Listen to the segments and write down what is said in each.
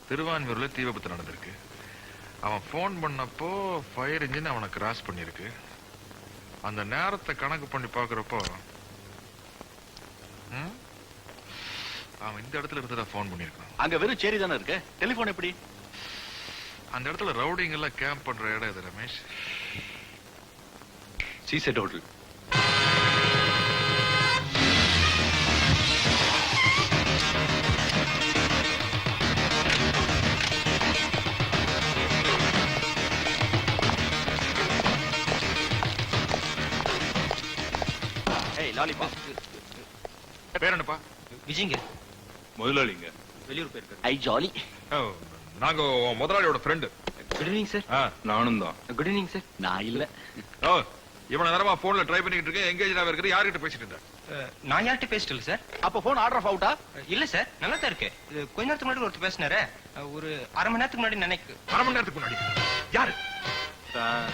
திருவான்மூர்ல தீ விபத்து நடந்திருக்கு. அவன் போன் பண்ணப்போ ஃபயர் இன்ஜின் அவனை கிராஸ் பண்ணிருக்கு. அந்த நேரத்தை கணக்கு பண்ணி பாக்குறப்போ அவன் இந்த இடத்துல இருந்ததா போன் பண்ணிருக்கான். அங்க வெறும் சேரி தானே இருக்கு, டெலிபோன் எப்படி? அந்த இடத்துல ரவுடிங் எல்லாம் கேம்ப் பண்ற இடம் இது ரமேஷ். சீசெட் ஹோட்டல். பேர் என்னப்பா? விஜய்ங்க. முதலாளிங்க வெளியூர் போயிருக்காரு. ஐ ஜாலி. நாங்க முதலாளியோட ஃப்ரெண்டு. Good evening sir. நானும் தான். Good evening sir. நான் இல்ல. இவன நேரமா போன்ல ட்ரை பண்ணிட்டு இருக்கேன். எங்கேஜ் இருக்கிற யார்கிட்ட பேசிட்டு இருந்த? நான் யார்கிட்ட பேசிட்டு சார். அப்ப போன் ஆர்டர் ஆஃப் அவுட்டா? இல்ல சார், நல்லா தான் இருக்கு. கொஞ்ச நேரத்துக்கு முன்னாடி ஒருத்தர் பேசினாரு. ஒரு அரை மணி நேரத்துக்கு முன்னாடி நினைக்கு. அரை மணி நேரத்துக்கு முன்னாடி யாரு? சார்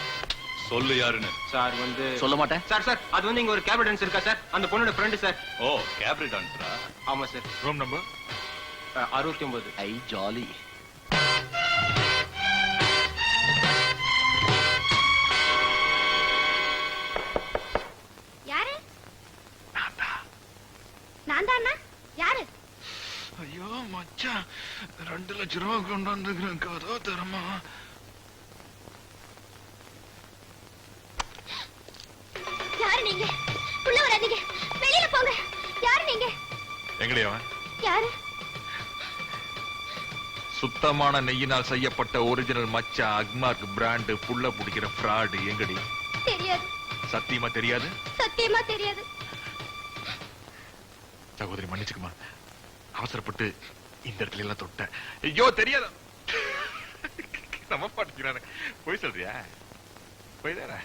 சொல்லு யாருன்னு. சார் வந்து சொல்ல மாட்டேன் சார். சார் அது வந்து இங்க ஒரு கேப் டான்ஸ் இருக்கா சார், அந்த பொண்ணோட ஃப்ரெண்டு சார். ஓ கேப் டான்ஸரா? ஆமா சார். Room number 69. ஐ ஜாலி. யாரு? நான் தான். யாரு? ஐயோ மச்சான், 2 லட்சம் ரூபாய் கொண்டு வந்துக்கிறேன். கதோ தரமா? யாரு நீங்க? உள்ள வராதீங்க, வெளியில போங்க. யாரு நீங்க? எங்கடி அவன்? யாரு? சுத்தமான நெய்யினால் செய்யப்பட்ட ஒரிஜினல் மச்சா அக்மார்க் பிராண்ட் புள்ள புடிக்கிற ஃப்ராட். எங்கடி? தெரியாது. சத்தியமா தெரியாது? சத்தியமா தெரியாது. சகோதரி மன்னிச்சுக்குமா, அவசரப்பட்டு இந்த இடத்துல எல்லாம் தொட்ட. ஐயோ தெரியாத நம்ம பாட்டுக்கிறானே. போய் சொல்றியா? போய் தானே.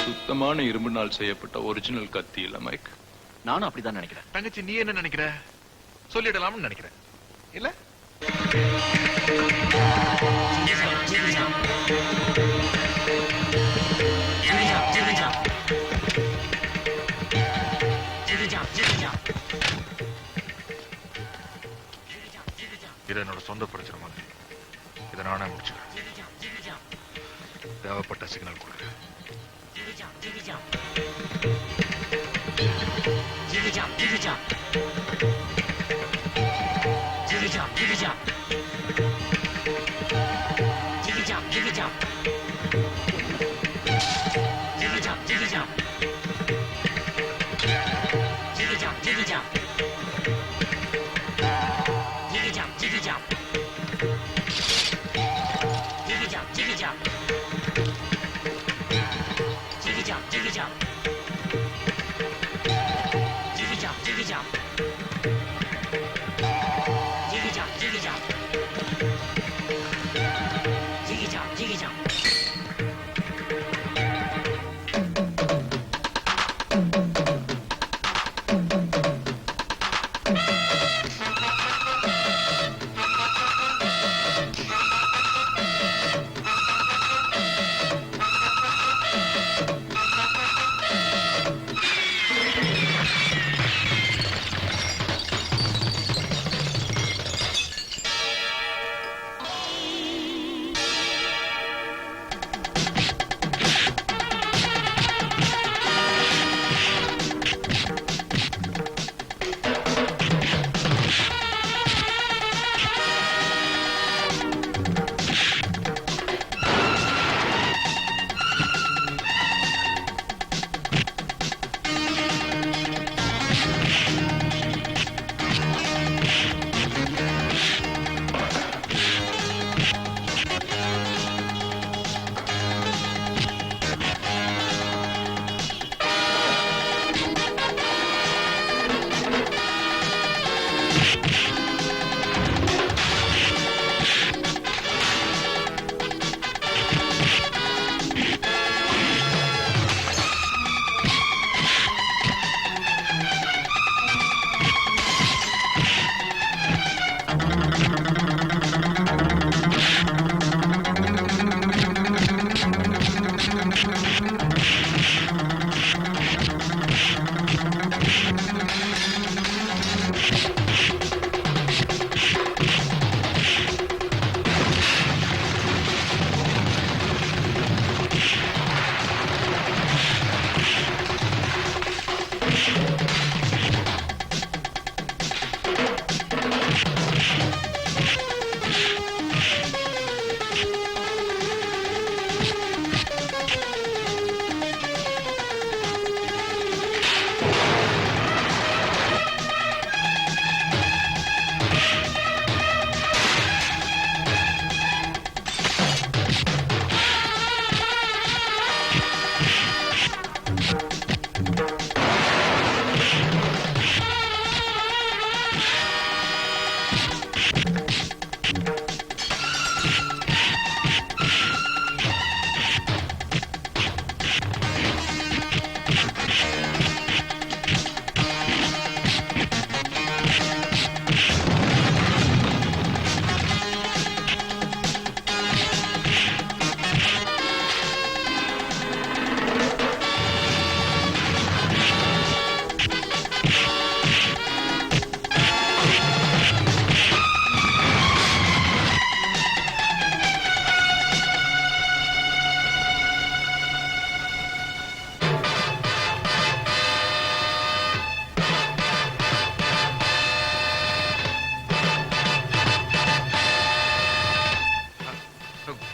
சுத்தமான இரும்பினால் செய்யப்பட்ட ஒரிஜினல் கத்தி இல்ல மைக். நானும் அப்படிதான் நினைக்கிறேன். தங்கச்சி நீ என்ன நினைக்கிற? சொல்லிடலாம்னு நினைக்கிறேன் இல்ல? இது என்னோட சொந்த பிரச்சனை மாதிரி. இதை நானே முடிச்சுக்கிறேன். தேவைப்பட்ட சிக்னல் கொடுக்குறேன்.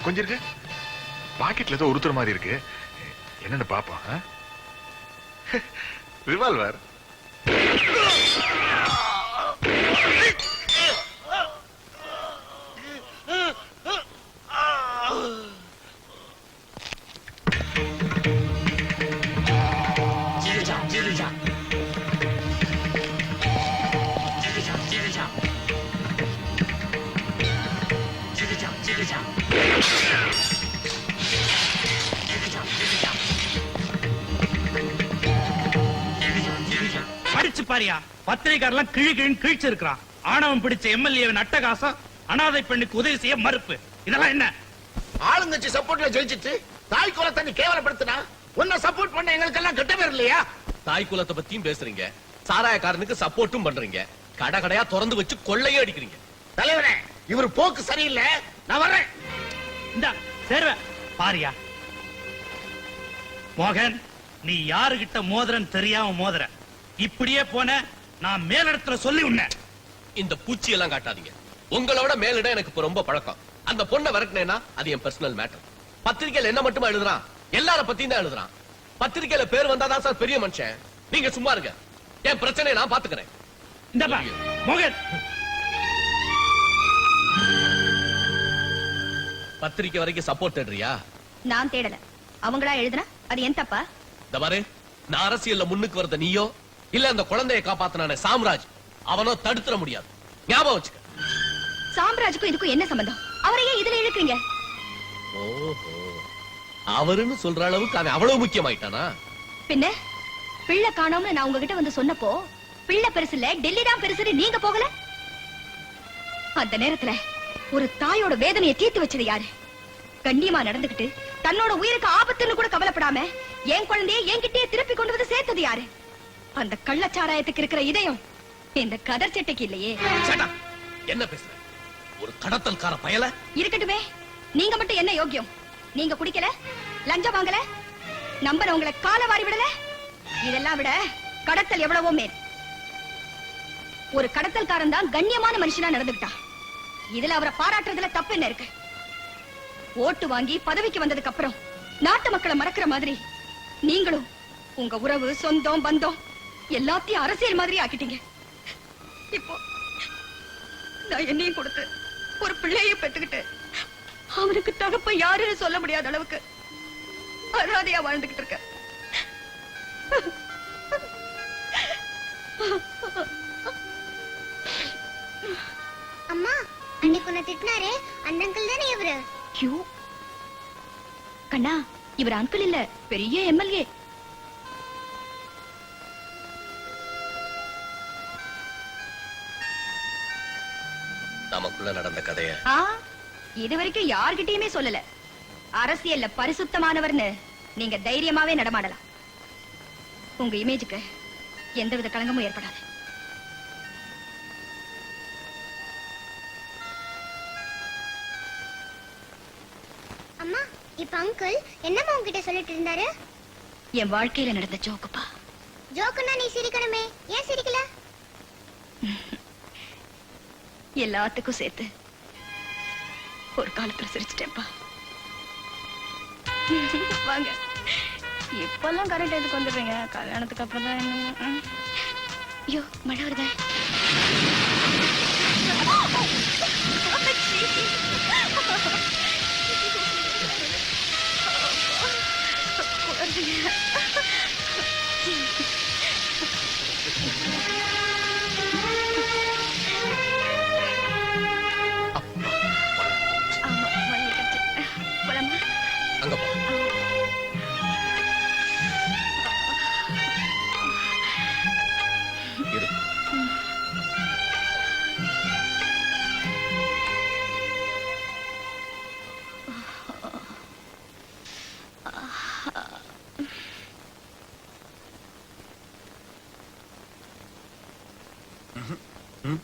கொஞ்சம் இருக்கு. பாக்கெட்ல ஏதோ உருத்துற மாதிரி இருக்கு. என்னன்னு பாப்போம். ரிவால்வர். படிச்சு பாரியா, பத்திரிகாரெல்லாம் கிழின்னு கிழிச்சு இருக்கிறான். ஆணவம் பிடிச்ச எம்எல்ஏவின் அட்டகாசம், அனாதை பெண்ணுக்கு உதவி செய்ய மறுப்பு. இதெல்லாம் என்ன? ஆளுங்கட்சி சப்போர்ட்ல ஜெயிச்சிட்டு தாய் குலத்தை நீ கேவலப்படுத்தினா உன்னை சப்போர்ட் பண்ண எங்களுக்கு எல்லாம் கெட்ட பேர் இல்லையா? தாய் குலத்தை பத்தியும் பேசுறீங்க, சாராயக்காரனுக்கு சப்போர்ட்டும் பண்றீங்க, கடை கடையா திறந்து வச்சு கொள்ளையும் அடிக்கிறீங்க. தலைவரே, இவர் போக்கு சரியில்லை, நான் வர்றேன். இந்த சேர்வ பாரியா. மோகன், நீ யாருகிட்ட மோதிரன்னு தெரியாம மோதிர. இப்படியே போன நான் மேலிடத்துல சொல்லி உன்ன. இந்த பூச்சி எல்லாம் காட்டாதீங்க. உங்களோட மேலிட எனக்கு இப்ப ரொம்ப பழக்கம். அந்த பொண்ணை விரட்டினேன்னா அது என் பர்சனல் மேட்டர். பத்திரிகையில என்ன மட்டுமா எழுதுறான், எல்லார பத்தியும் தான் எழுதுறான். பத்திரிகையில பேர் வந்தாதான் சார் பெரிய மனுஷன். நீங்க சும்மா இருங்க, என் பிரச்சனையை நான் பாத்துக்கிறேன். இந்த பா மோகன், பத்திரிக்கை வரைக்கும் சப்போர்ட் தேடுறியா? நான் தேடல, அவங்களா எழுதுனா அது என் தப்பா? இந்த பாரு, நான் அரசியல்ல முன்னுக்கு வரத நீயோ இல்ல அந்த குழந்தையை காப்பாத்தினானே சாம்ராஜ், அவனோ தடுத்துற முடியாது. ஞாபகம் வச்சுக்க. சாம்ராஜுக்கும் இதுக்கும் என்ன சம்பந்தம்? அவரையே இதுல இழுக்கிறீங்க? ஓஹோ, அவருன்னு சொல்ற அளவுக்கு அவன் அவ்வளவு முக்கியமாயிட்டானா? பின்ன பிள்ளை காணோம்னு நான் உங்ககிட்ட வந்து சொன்னப்போ, பிள்ளை பெருசு இல்ல டெல்லி தான் பெருசுன்னு நீங்க போகல? அந்த நேரத்துல ஒரு தாயோட வேதனையை தீர்த்து வச்சது யாரு? கண்ணியமா நடந்துகிட்டு தன்னோட உயிருக்கு ஆபத்துன்னு கூட கவலைப்படாம என் குழந்தைய என்கிட்டயே திருப்பி கொண்டு வந்து சேர்த்தது யாரு? அந்த கள்ளச்சாராயத்துக்கு இருக்கிற இதயம் இந்த கதர் சட்டைக்கு இல்லையே. Shut up. என்ன பேசுற? ஒரு கடத்தல்கார பயல? இருக்கட்டுமே, நீங்க மட்டும் என்ன யோக்கியம்? நீங்க குடிக்கல, லஞ்சம் வாங்கல, நம்பனவங்களை கால வாரி விடல. இதெல்லாம் விட கடத்தல் எவ்வளவோ மேல். ஒரு கடத்தல்காரன் தான் கண்ணியமான மனுஷனா நடந்துக்கிட்டான். இதுல அவரை பாராட்டுறதுல தப்பு என்ன இருக்கு? ஓட்டு வாங்கி பதவிக்கு வந்ததுக்கு அப்புறம் நாட்டு மக்களை மறக்கிற மாதிரி நீங்களும் உங்க உறவு, சொந்தம், பந்தம் எல்லாத்தையும் அரசியல் மாதிரி ஆக்கிட்டீங்க. இப்போ நான் என்னையும் கொடுத்து ஒரு பிள்ளையை பெற்றுக்கிட்டு அவனுக்கு தகப்ப யாருன்னு சொல்ல முடியாத அளவுக்கு அனாதையா வாழ்ந்துகிட்டு இருக்க. அம்மா, அன்னைக்கு உன்னை திட்டினாரே அந்த அங்கிள் தானே இவரு? ஐயோ கண்ணா, இவர் அங்கிள் இல்ல, பெரிய எம்எல்ஏ. நமக்குள்ள நடந்த கதைய இது வரைக்கும் யார்கிட்டயுமே சொல்லல. அரசியல்ல பரிசுத்தமானவர்னு நீங்க தைரியமாவே நடமாடலாம். உங்க இமேஜுக்கு எந்தவித களங்கமும் ஏற்படாது. அம்மா, இப்ப அங்கிள் என்னம்மா உன்கிட்ட சொல்லிட்டு இருந்தாரு? என் வாழ்க்கையில நடந்த ஜோக்குப்பா. ஜோக்குன்னா நீ சிரிக்கணுமே, ஏன் சிரிக்கல? எல்லாத்துக்கும் சேர்த்து ஒரு காலத்துல சிரிச்சிட்டேப்பா. வாங்க, இப்பெல்லாம் கரெக்ட் எதுக்கு வந்துடுறீங்க? கல்யாணத்துக்கு அப்புறம் தான் என்ன? ஐயோ, மழை வருதே. அங்க போ. இரு. ம்